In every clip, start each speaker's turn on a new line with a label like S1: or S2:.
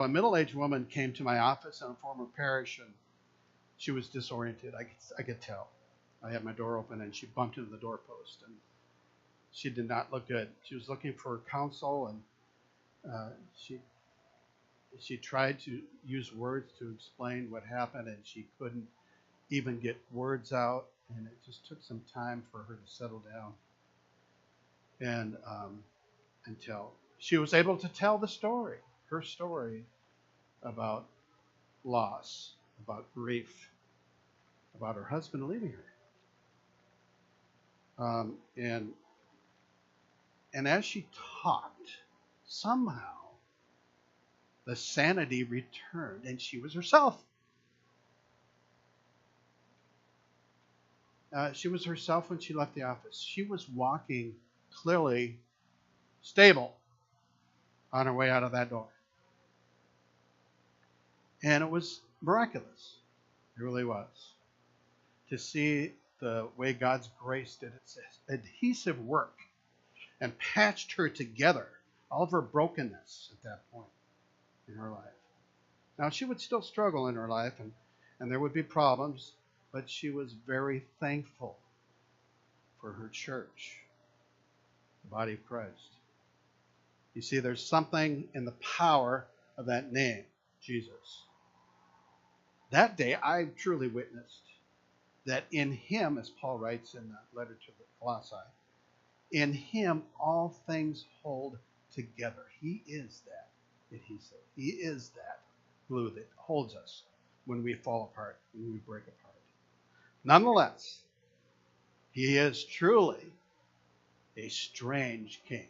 S1: A middle-aged woman came to my office in a former parish, and she was disoriented. I could tell. I had my door open, and she bumped into the doorpost, and she did not look good. She was looking for counsel, and she tried to use words to explain what happened, and she couldn't even get words out, and it just took some time for her to settle down, and until she was able to tell the story, her story about loss, about grief, about her husband leaving her. And as she talked, somehow the sanity returned, and she was herself. She was herself when she left the office. She was walking clearly stable on her way out of that door. And it was miraculous. It really was. To see the way God's grace did its adhesive work and patched her together, all of her brokenness at that point in her life. Now, she would still struggle in her life, and there would be problems, but she was very thankful for her church, the body of Christ. You see, there's something in the power of that name, Jesus. That day, I truly witnessed that in him, as Paul writes in the letter to the Colossae, in him all things hold together. He is that adhesive. He is that glue that holds us when we fall apart, when we break apart. Nonetheless, he is truly a strange king.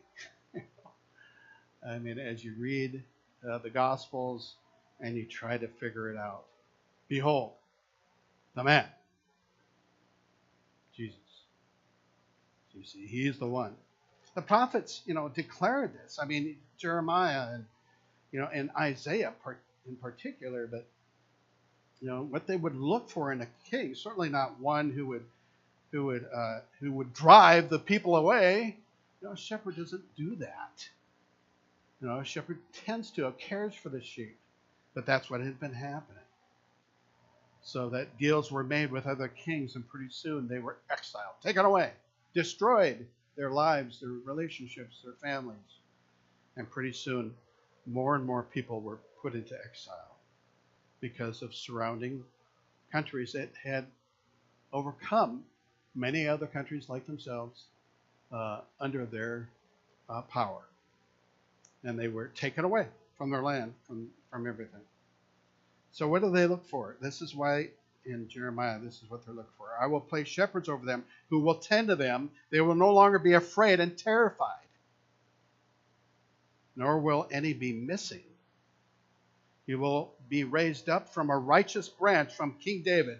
S1: I mean, as you read the Gospels and you try to figure it out, behold, the man, Jesus. You see, he's the one. The prophets, declared this. I mean, Jeremiah and Isaiah in particular, but what they would look for in a king, certainly not one who would drive the people away. A shepherd doesn't do that. A shepherd tends to, cares for the sheep, but that's what had been happening. So that deals were made with other kings, and pretty soon they were exiled, taken away, destroyed their lives, their relationships, their families. And pretty soon, more and more people were put into exile because of surrounding countries that had overcome many other countries like themselves under their power. And they were taken away from their land, from everything. So what do they look for? This is why in Jeremiah, this is what they're looking for. I will place shepherds over them who will tend to them. They will no longer be afraid and terrified, nor will any be missing. He will be raised up from a righteous branch from King David,